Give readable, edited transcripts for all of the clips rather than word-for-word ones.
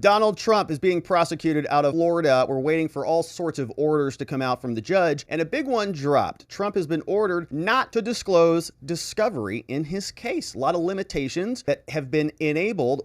Donald Trump is being prosecuted out of Florida. We're waiting for all sorts of orders to come out from the judge, and a big one dropped. Trump has been ordered not to disclose discovery in his case. A lot of limitations that have been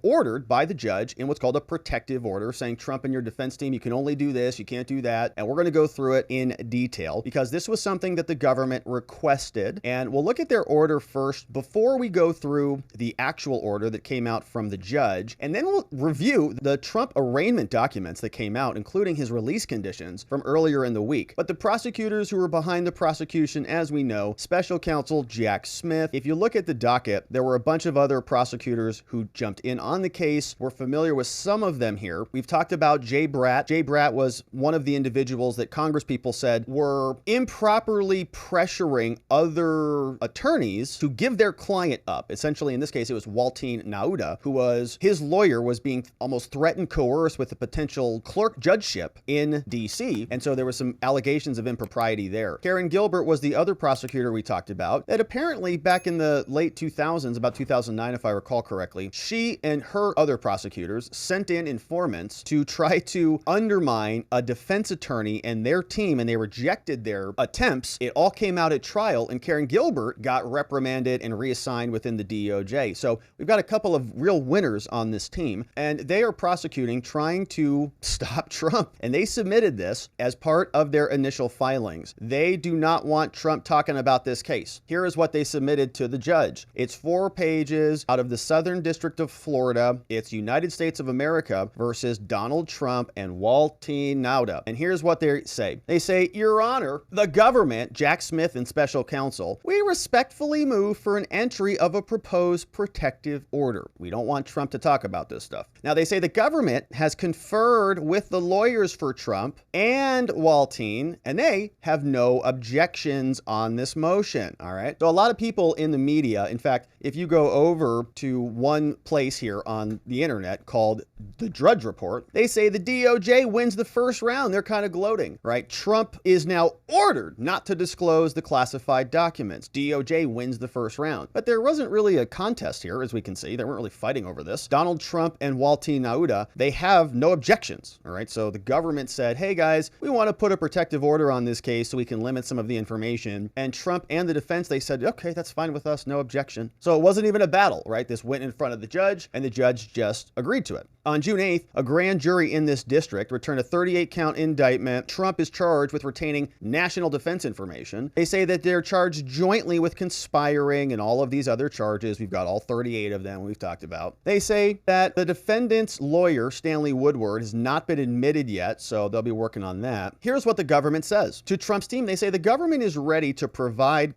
ordered by the judge in what's called a protective order, saying Trump and your defense team, you can only do this, you can't do that. And we're going to go through it in detail because this was something that the government requested. And we'll look at their order first before we go through the actual order that came out from the judge. And then we'll review the Trump arraignment documents that came out, including his release conditions from earlier in the week. But the prosecutors who were behind the prosecution, as we know, Special Counsel Jack Smith. If you look at the docket, there were a bunch of other prosecutors who jumped in on the case. We're familiar with some of them here. We've talked about Jay Bratt. Jay Bratt was one of the individuals that Congress people said were improperly pressuring other attorneys to give their client up. Essentially, in this case, it was Waltine Nauta, who was, his lawyer was being almost threatened, coerced with a potential clerk judgeship in DC. And so there was some allegations of impropriety there. Karen Gilbert was the other prosecutor we talked about that apparently back in the late 2000s, about 2009, if I recall correctly, she and her other prosecutors sent in informants to try to undermine a defense attorney and their team, and they rejected their attempts. It all came out at trial, and Karen Gilbert got reprimanded and reassigned within the DOJ. So we've got a couple of real winners on this team, and they are prosecuting, trying to stop Trump. And they submitted this as part of their initial filings. They do not want Trump talking about this case. Here is what they submitted to the judge. It's 4 pages out of the Southern District of Florida. It's United States of America versus Donald Trump and Waltine Nauta. And here's what they say. They say, Your Honor, the government, Jack Smith and special counsel, we respectfully move for an entry of a proposed protective order. We don't want Trump to talk about this stuff. Now, they say the government has conferred with the lawyers for Trump and Waltine, and they have no objections on this motion. All right. So a lot of people in the media, in fact, if you go over to one place here on the internet called the Drudge Report, they say the DOJ wins the first round. They're kind of gloating, right? Trump is now ordered not to disclose the classified documents. DOJ wins the first round. But there wasn't really a contest here, as we can see. They weren't really fighting over this. Donald Trump and Waltine Nauta, they have no objections. All right. So the government said, hey guys, we want to put a protective order on this case so we can limit some of the information. And Trump and the defense, they said, okay, that's fine with us. No objection. So it wasn't even a battle, right? This went in front of the judge and the judge just agreed to it. On June 8th, a grand jury in this district returned a 38-count indictment. Trump is charged with retaining national defense information. They say that they're charged jointly with conspiring and all of these other charges. We've got all 38 of them we've talked about. They say that the defendant's lawyer, Stanley Woodward, has not been admitted yet, so they'll be working on that. Here's what the government says. To Trump's team, they say the government is ready to provide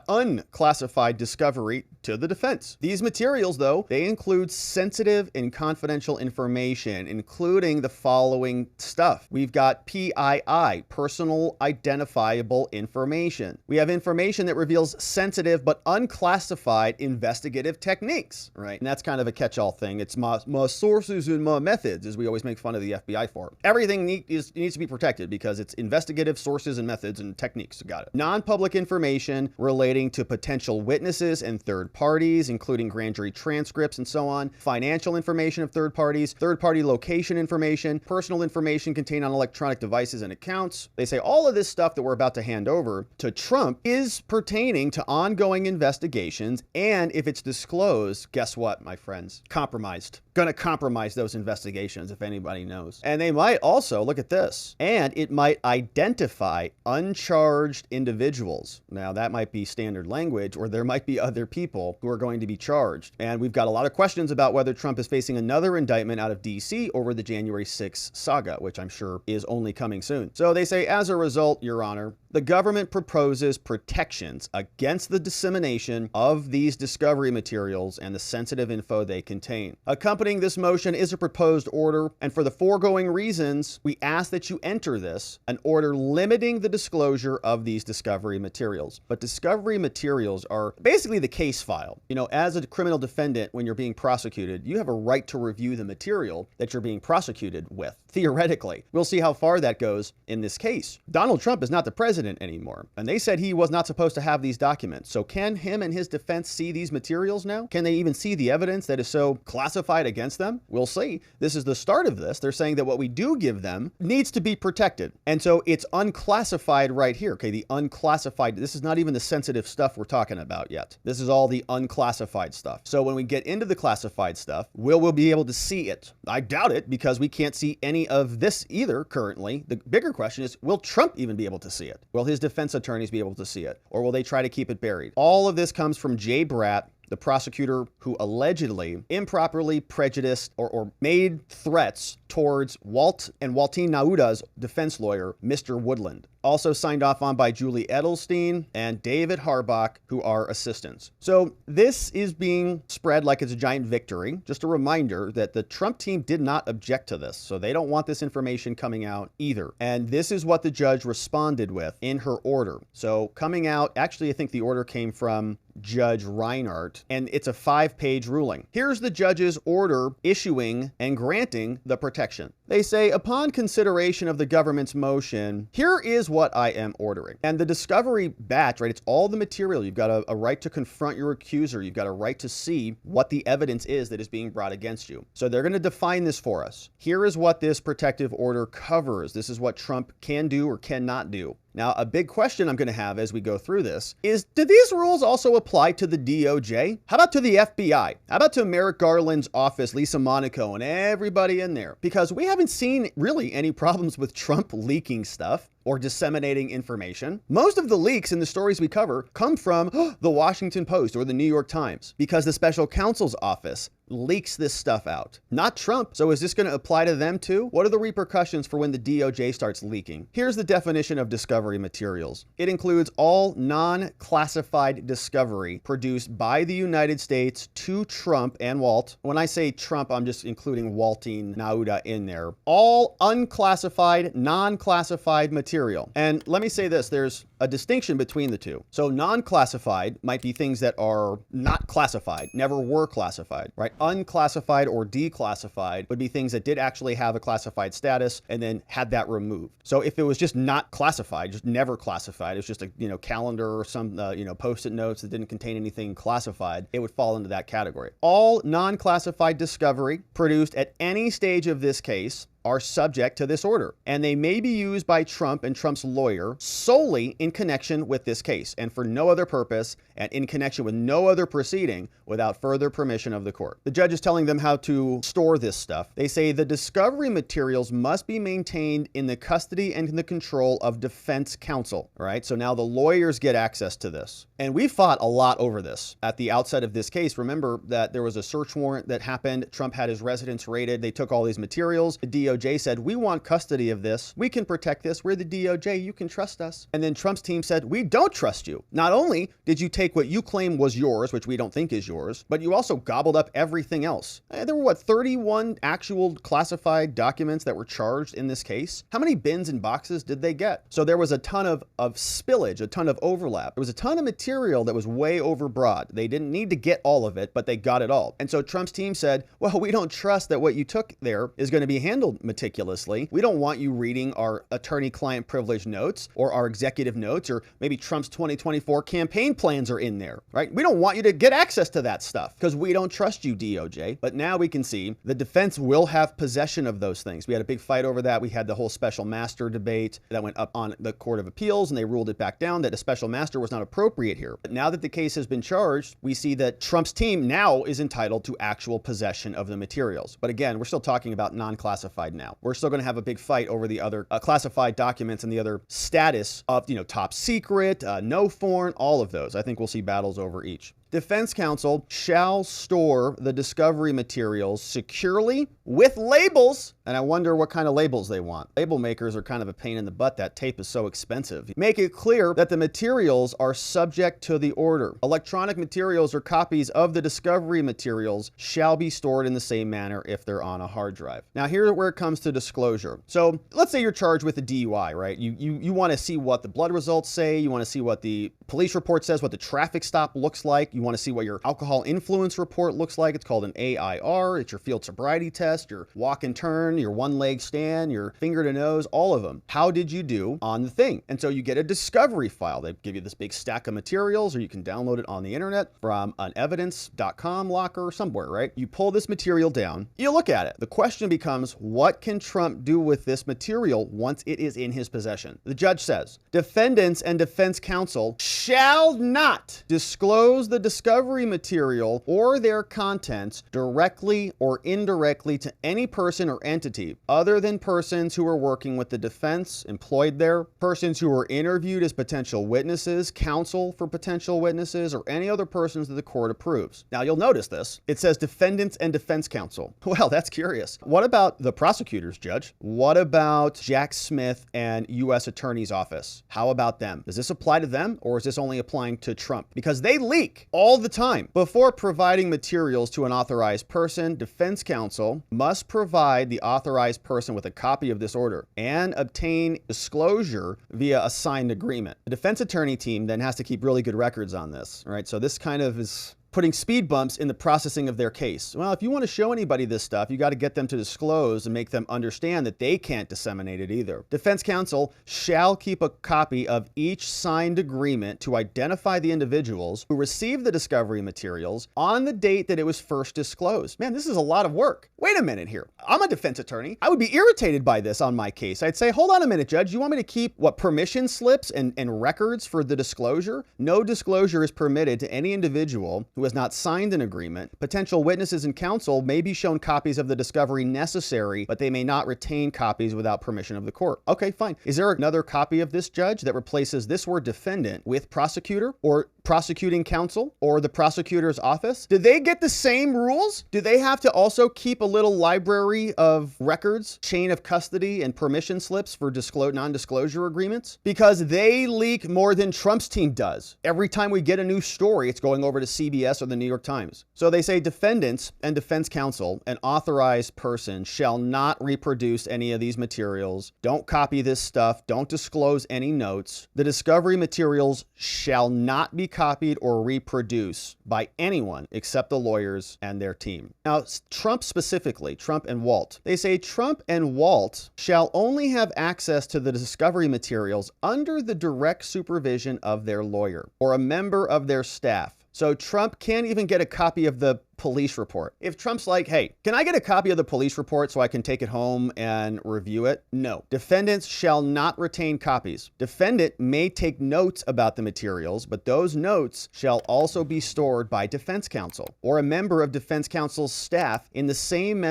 unclassified discovery to the defense. These materials, though, they include sensitive and confidential information, including the following stuff. We've got PII, personal identifiable information. We have information that reveals sensitive but unclassified investigative techniques, right? And that's kind of a catch-all thing. It's my sources and my methods, as we always make fun of the FBI for. Everything needs to be protected because it's investigative sources and methods and techniques. Got it. Non-public information relating to potential witnesses and third parties, including grand jury transcripts and so on, financial information of third parties, third-party location information, personal information contained on electronic devices and accounts. They say all of this stuff that we're about to hand over to Trump is pertaining to ongoing investigations, and if it's disclosed, guess what, my friends? Compromised. Going to compromise those investigations, if anybody knows. And they might also, look at this, and it might identify uncharged individuals. Now, that might be standard language, or there might be other people who are going to be charged. And we've got a lot of questions about whether Trump is facing another indictment out of DC over the January 6th saga, which I'm sure is only coming soon. So they say, as a result, Your Honor, the government proposes protections against the dissemination of these discovery materials and the sensitive info they contain. Accompanying this motion is a proposed order, and for the foregoing reasons, we ask that you enter this, an order limiting the disclosure of these discovery materials. But discovery materials are basically the case file. You know, as a criminal defendant, when you're being prosecuted, you have a right to review the material that you're being prosecuted with, theoretically. We'll see how far that goes in this case. Donald Trump is not the president anymore, and they said he was not supposed to have these documents. So can him and his defense see these materials now? Can they even see the evidence that is so classified against them? We'll see. This is the start of this. They're saying that what we do give them needs to be protected. And so it's unclassified right here. Okay, the unclassified, this is not even the sensitive stuff we're talking about yet. This is all the unclassified stuff. So when we get into the classified stuff, we'll be able to see it. I doubt it, because we can't see any of this either currently. The bigger question is, will Trump even be able to see it? Will his defense attorneys be able to see it? Or will they try to keep it buried? All of this comes from Jay Bratt, the prosecutor who allegedly improperly prejudiced or made threats towards Walt and Waltine Nauda's defense lawyer, Mr. Woodland. Also signed off on by Julie Edelstein and David Harbach, who are assistants. So this is being spread like it's a giant victory. Just a reminder that the Trump team did not object to this, so they don't want this information coming out either. And this is what the judge responded with in her order. So coming out, actually, I think the order came from Judge Reinhardt, and it's a 5-page ruling. Here's the judge's order issuing and granting the protection. They say, upon consideration of the government's motion, here is what I am ordering. And the discovery batch, right, it's all the material. You've got a right to confront your accuser. You've got a right to see what the evidence is that is being brought against you. So they're going to define this for us. Here is what this protective order covers. This is what Trump can do or cannot do. Now, a big question I'm going to have as we go through this is, do these rules also apply to the DOJ? How about to the FBI? How about to Merrick Garland's office, Lisa Monaco, and everybody in there? Because we haven't seen really any problems with Trump leaking stuff or disseminating information. Most of the leaks in the stories we cover come from the Washington Post or the New York Times, because the special counsel's office leaks this stuff out, not Trump. So is this going to apply to them too? What are the repercussions for when the DOJ starts leaking? Here's the definition of discovery materials. It includes all non-classified discovery produced by the United States to Trump and Walt. When I say Trump, I'm just including Waltine Nauda in there. All unclassified, non-classified material. And let me say this, there's a distinction between the two. So non-classified might be things that are not classified, never were classified, right? Unclassified or declassified would be things that did actually have a classified status and then had that removed. So if it was just not classified, just never classified, it was just a calendar or some post-it notes that didn't contain anything classified, it would fall into that category. All non-classified discovery produced at any stage of this case are subject to this order, and they may be used by Trump and Trump's lawyer solely in connection with this case and for no other purpose and in connection with no other proceeding without further permission of the court. The judge is telling them how to store this stuff. They say the discovery materials must be maintained in the custody and in the control of defense counsel. All right, so now the lawyers get access to this. And we fought a lot over this at the outset of this case. Remember that there was a search warrant that happened. Trump had his residence raided. They took all these materials. The DOJ said, we want custody of this. We can protect this. We're the DOJ. You can trust us. And then Trump's team said, we don't trust you. Not only did you take what you claim was yours, which we don't think is yours, but you also gobbled up everything else. There were, 31 actual classified documents that were charged in this case? How many bins and boxes did they get? So there was a ton of spillage, a ton of overlap. There was a ton of material that was way overbroad. They didn't need to get all of it, but they got it all. And so Trump's team said, well, we don't trust that what you took there is going to be handled meticulously. We don't want you reading our attorney-client privilege notes or our executive notes, or maybe Trump's 2024 campaign plans are in there, right? We don't want you to get access to that stuff because we don't trust you, DOJ. But now we can see the defense will have possession of those things. We had a big fight over that. We had the whole special master debate that went up on the Court of Appeals, and they ruled it back down that a special master was not appropriate here. But now that the case has been charged, we see that Trump's team now is entitled to actual possession of the materials. But again, we're still talking about non-classified now. We're still going to have a big fight over the other classified documents and the other status of, top secret, no foreign, all of those. I think we'll see battles over each. Defense counsel shall store the discovery materials securely with labels. And I wonder what kind of labels they want. Label makers are kind of a pain in the butt. That tape is so expensive. Make it clear that the materials are subject to the order. Electronic materials or copies of the discovery materials shall be stored in the same manner if they're on a hard drive. Now, here's where it comes to disclosure. So let's say you're charged with a DUI, right? You want to see what the blood results say. You want to see what the police report says, what the traffic stop looks like. You want to see what your alcohol influence report looks like. It's called an AIR. It's your field sobriety test, your walk and turn, your one leg stand, your finger to nose, all of them. How did you do on the thing? And so you get a discovery file. They give you this big stack of materials, or you can download it on the internet from an evidence.com locker or somewhere, right? You pull this material down, you look at it. The question becomes, what can Trump do with this material once it is in his possession? The judge says, defendants and defense counsel shall not disclose the discovery material or their contents directly or indirectly to any person or entity other than persons who are working with the defense employed there, persons who were interviewed as potential witnesses, counsel for potential witnesses, or any other persons that the court approves. Now you'll notice this. It says defendants and defense counsel. Well, that's curious. What about the prosecutors, Judge? What about Jack Smith and U.S. Attorney's Office? How about them? Does this apply to them, or is this only applying to Trump? Because they leak all the time. Before providing materials to an authorized person, defense counsel must provide the authorized person with a copy of this order and obtain disclosure via a signed agreement. The defense attorney team then has to keep really good records on this, all right? So this kind of is putting speed bumps in the processing of their case. Well, if you want to show anybody this stuff, you got to get them to disclose and make them understand that they can't disseminate it either. Defense counsel shall keep a copy of each signed agreement to identify the individuals who received the discovery materials on the date that it was first disclosed. Man, this is a lot of work. Wait a minute here. I'm a defense attorney. I would be irritated by this on my case. I'd say, hold on a minute, Judge. You want me to keep permission slips and records for the disclosure? No disclosure is permitted to any individual who has not signed an agreement. Potential witnesses and counsel may be shown copies of the discovery necessary, but they may not retain copies without permission of the court. Okay, fine. Is there another copy of this, Judge, that replaces this word defendant with prosecutor or prosecuting counsel or the prosecutor's office? Do they get the same rules? Do they have to also keep a little library of records, chain of custody, and permission slips for non-disclosure agreements? Because they leak more than Trump's team does. Every time we get a new story, it's going over to CBS or the New York Times. So they say defendants and defense counsel, an authorized person, shall not reproduce any of these materials. Don't copy this stuff. Don't disclose any notes. The discovery materials shall not be copied or reproduced by anyone except the lawyers and their team. Now, Trump specifically, Trump and Walt, they say Trump and Walt shall only have access to the discovery materials under the direct supervision of their lawyer or a member of their staff. So Trump can't even get a copy of the police report. If Trump's like, hey, can I get a copy of the police report so I can take it home and review it? No. Defendants shall not retain copies. Defendant may take notes about the materials, but those notes shall also be stored by defense counsel or a member of defense counsel's staff in the same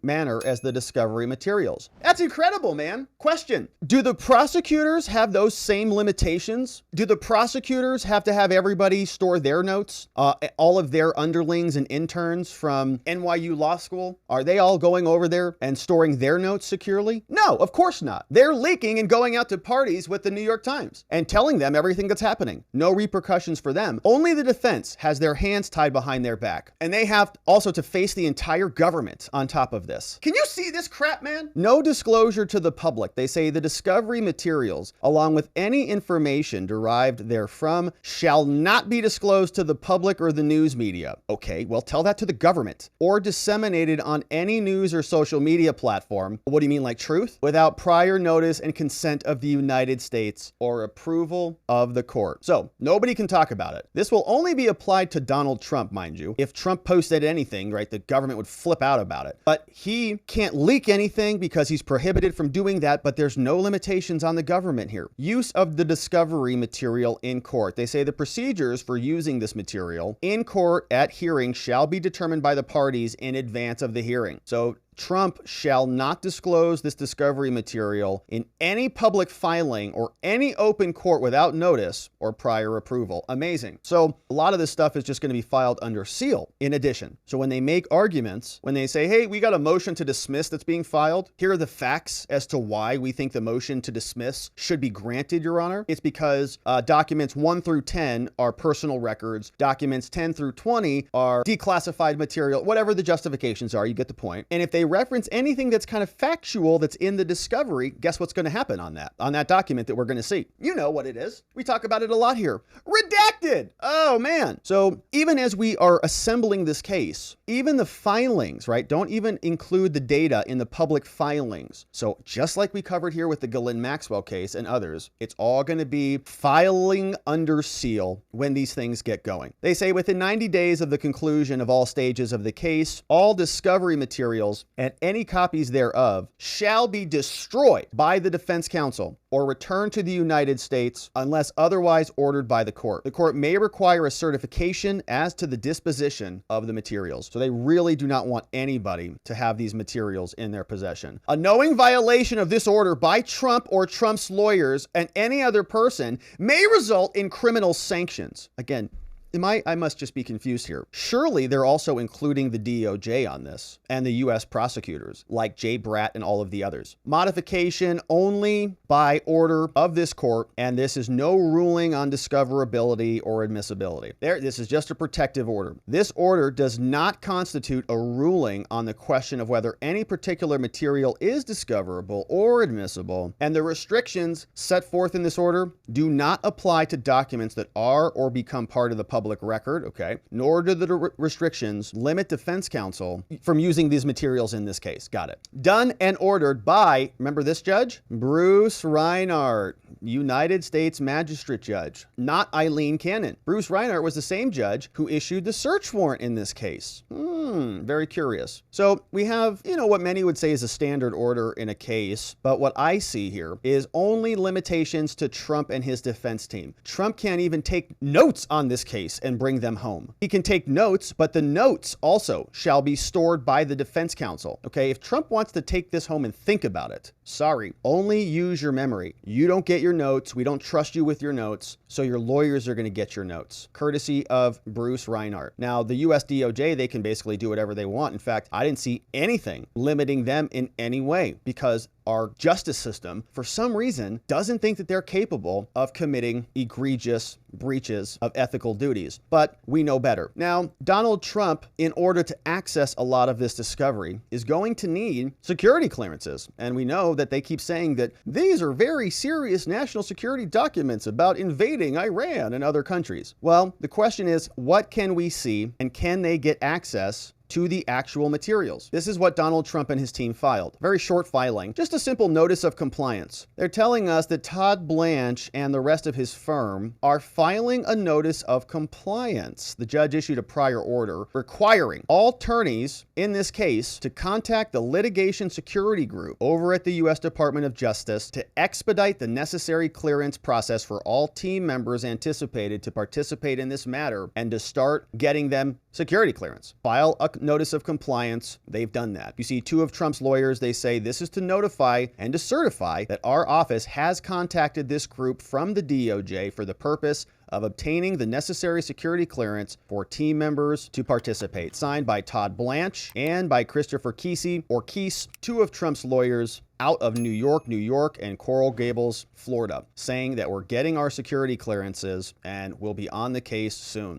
manner as the discovery materials. That's incredible, man. Question: do the prosecutors have those same limitations? Do the prosecutors have to have everybody store their notes? All of their underlings and interns from NYU Law School? Are they all going over there and storing their notes securely? No, of course not. They're leaking and going out to parties with the New York Times and telling them everything that's happening. No repercussions for them. Only the defense has their hands tied behind their back. And they have also to face the entire government on top of this. Can you see this crap, man? No disclosure to the public. They say the discovery materials, along with any information derived therefrom, shall not be disclosed to the public or the news media. Okay, well, tell that to the government, or disseminated on any news or social media platform. What do you mean, like truth? Without prior notice and consent of the United States or approval of the court. So nobody can talk about it. This will only be applied to Donald Trump, mind you. If Trump posted anything, right, the government would flip out about it. But he can't leak anything because he's prohibited from doing that, but there's no limitations on the government here. Use of the discovery material in court. They say the procedures for using this material in court at hearing shall be determined by the parties in advance of the hearing. So Trump shall not disclose this discovery material in any public filing or any open court without notice or prior approval. Amazing. So a lot of this stuff is just going to be filed under seal in addition. So when they make arguments, when they say, hey, we got a motion to dismiss that's being filed, here are the facts as to why we think the motion to dismiss should be granted, Your Honor. It's because documents 1 through 10 are personal records. Documents 10 through 20 are declassified material, whatever the justifications are, you get the point. And if they reference anything that's kind of factual that's in the discovery, guess what's going to happen on that document that we're going to see? You know what it is. We talk about it a lot here. Redacted. Oh man. So even as we are assembling this case, even the filings, right, don't even include the data in the public filings. So just like we covered here with the Ghislaine Maxwell case and others, it's all going to be filing under seal when these things get going. They say within 90 days of the conclusion of all stages of the case, all discovery materials and any copies thereof shall be destroyed by the defense counsel or returned to the United States unless otherwise ordered by the court. The court may require a certification as to the disposition of the materials. So they really do not want anybody to have these materials in their possession. A knowing violation of this order by Trump or Trump's lawyers and any other person may result in criminal sanctions. Again, I must just be confused here. Surely they're also including the DOJ on this and the U.S. prosecutors like Jay Bratt and all of the others. Modification only by order of this court, and this is no ruling on discoverability or admissibility. This is just a protective order. This order does not constitute a ruling on the question of whether any particular material is discoverable or admissible, and the restrictions set forth in this order do not apply to documents that are or become part of the public record, okay? Nor do the restrictions limit defense counsel from using these materials in this case. Got it. Done and ordered by, remember this judge? Bruce Reinhart, United States Magistrate Judge, not Eileen Cannon. Bruce Reinhart was the same judge who issued the search warrant in this case. Very curious. So we have, what many would say is a standard order in a case, but what I see here is only limitations to Trump and his defense team. Trump can't even take notes on this case and bring them home. He can take notes, but the notes also shall be stored by the defense counsel. Okay, if Trump wants to take this home and think about it, sorry, only use your memory. You don't get your notes. We don't trust you with your notes. So your lawyers are going to get your notes, courtesy of Bruce Reinhart. Now, the US DOJ, they can basically do whatever they want. In fact, I didn't see anything limiting them in any way because our justice system, for some reason, doesn't think that they're capable of committing egregious breaches of ethical duties. But we know better. Now, Donald Trump, in order to access a lot of this discovery, is going to need security clearances. And we know that they keep saying that these are very serious national security documents about invading Iran and other countries. Well, the question is, what can we see and can they get access to the actual materials? This is what Donald Trump and his team filed. Very short filing, just a simple notice of compliance. They're telling us that Todd Blanche and the rest of his firm are filing a notice of compliance. The judge issued a prior order requiring all attorneys in this case to contact the litigation security group over at the U.S. Department of Justice to expedite the necessary clearance process for all team members anticipated to participate in this matter and to start getting them security clearance. File a notice of compliance. They've done that. You see, two of Trump's lawyers, they say this is to notify and to certify that our office has contacted this group from the DOJ for the purpose of obtaining the necessary security clearance for team members to participate. Signed by Todd Blanche and by Christopher Keese, two of Trump's lawyers out of New York, and Coral Gables, Florida, saying that we're getting our security clearances and we'll be on the case soon.